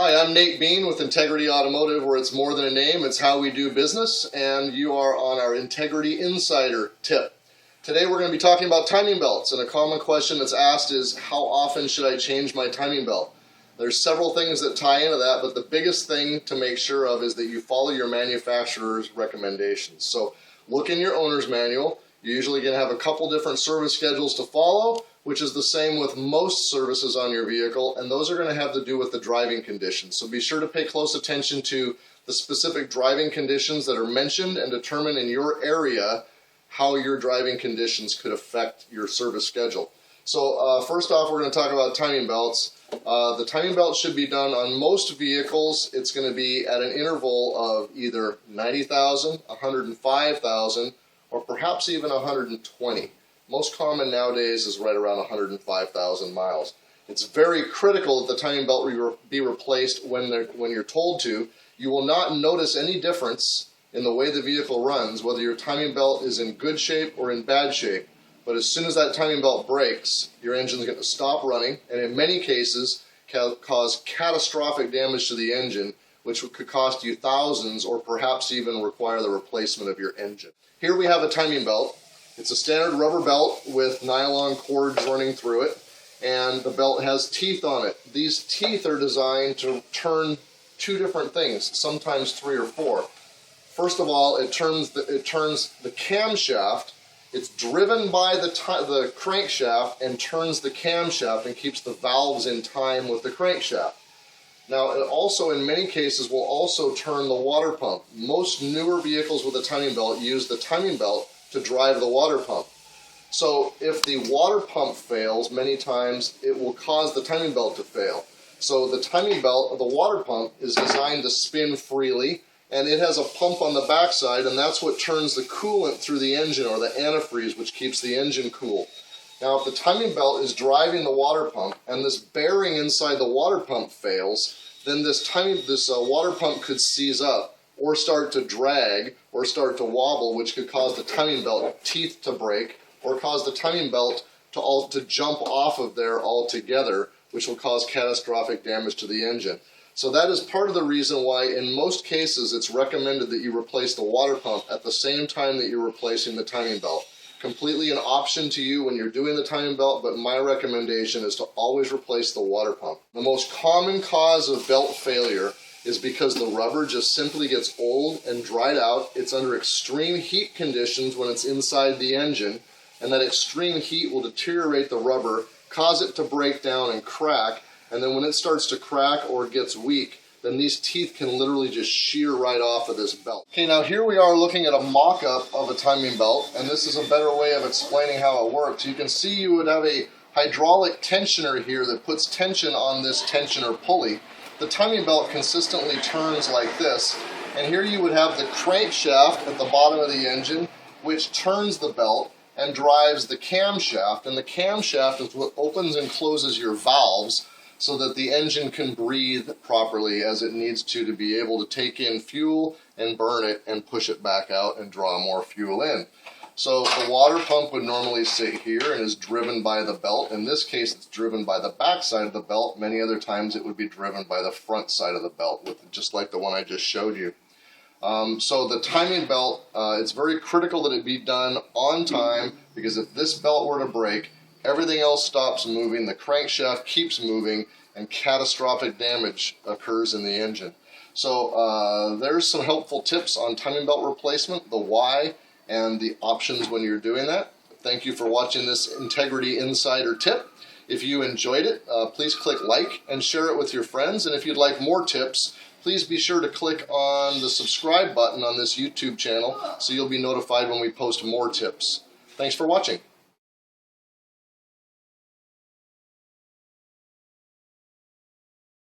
Hi, I'm Nate Bean with Integrity Automotive, where it's more than a name, it's how we do business, and you are on our Integrity Insider tip. Today we're going to be talking about timing belts, and a common question that's asked is, how often should I change my timing belt? There's several things that tie into that, but the biggest thing to make sure of is that you follow your manufacturer's recommendations. So look in your owner's manual. You're usually going to have a couple different service schedules to follow, which is the same with most services on your vehicle, and those are going to have to do with the driving conditions. So be sure to pay close attention to the specific driving conditions that are mentioned and determine in your area how your driving conditions could affect your service schedule. So first off, we're going to talk about timing belts. The timing belt should be done on most vehicles. It's going to be at an interval of either 90,000, 105,000, or perhaps even 120. Most common nowadays is right around 105,000 miles. It's very critical that the timing belt be replaced when you're told to. You will not notice any difference in the way the vehicle runs, whether your timing belt is in good shape or in bad shape. But as soon as that timing belt breaks, your engine is going to stop running, and in many cases cause catastrophic damage to the engine, which could cost you thousands or perhaps even require the replacement of your engine. Here we have a timing belt. It's a standard rubber belt with nylon cords running through it, and the belt has teeth on it. These teeth are designed to turn two different things, sometimes three or four. First of all, it turns the camshaft. It's driven by the crankshaft and turns the camshaft and keeps the valves in time with the crankshaft. Now, it also, in many cases, will also turn the water pump. Most newer vehicles with a timing belt use the timing belt to drive the water pump. So if the water pump fails, many times it will cause the timing belt to fail. So the timing belt of the water pump is designed to spin freely, and it has a pump on the backside, and that's what turns the coolant through the engine, or the antifreeze, which keeps the engine cool. Now, if the timing belt is driving the water pump and this bearing inside the water pump fails, then this water pump could seize up or start to drag or start to wobble, which could cause the timing belt teeth to break or cause the timing belt to jump off of there altogether, which will cause catastrophic damage to the engine. So that is part of the reason why in most cases it's recommended that you replace the water pump at the same time that you're replacing the timing belt. Completely an option to you when you're doing the timing belt, but my recommendation is to always replace the water pump. The most common cause of belt failure is because the rubber just simply gets old and dried out. It's under extreme heat conditions when it's inside the engine, and that extreme heat will deteriorate the rubber, cause it to break down and crack, and then when it starts to crack or gets weak, then these teeth can literally just shear right off of this belt. Okay, now here we are looking at a mock-up of a timing belt, and this is a better way of explaining how it works. You can see you would have a hydraulic tensioner here that puts tension on this tensioner pulley. The timing belt consistently turns like this, and here you would have the crankshaft at the bottom of the engine, which turns the belt and drives the camshaft, and the camshaft is what opens and closes your valves so that the engine can breathe properly as it needs to be able to take in fuel and burn it and push it back out and draw more fuel in. So the water pump would normally sit here and is driven by the belt. In this case, it's driven by the back side of the belt. Many other times it would be driven by the front side of the belt, just like the one I just showed you. So the timing belt, it's very critical that it be done on time, because if this belt were to break, everything else stops moving, the crankshaft keeps moving, and catastrophic damage occurs in the engine. So there's some helpful tips on timing belt replacement, the why, and the options when you're doing that. Thank you for watching this Integrity Insider tip. If you enjoyed it, please click like and share it with your friends. And if you'd like more tips, please be sure to click on the subscribe button on this YouTube channel so you'll be notified when we post more tips. Thanks for watching.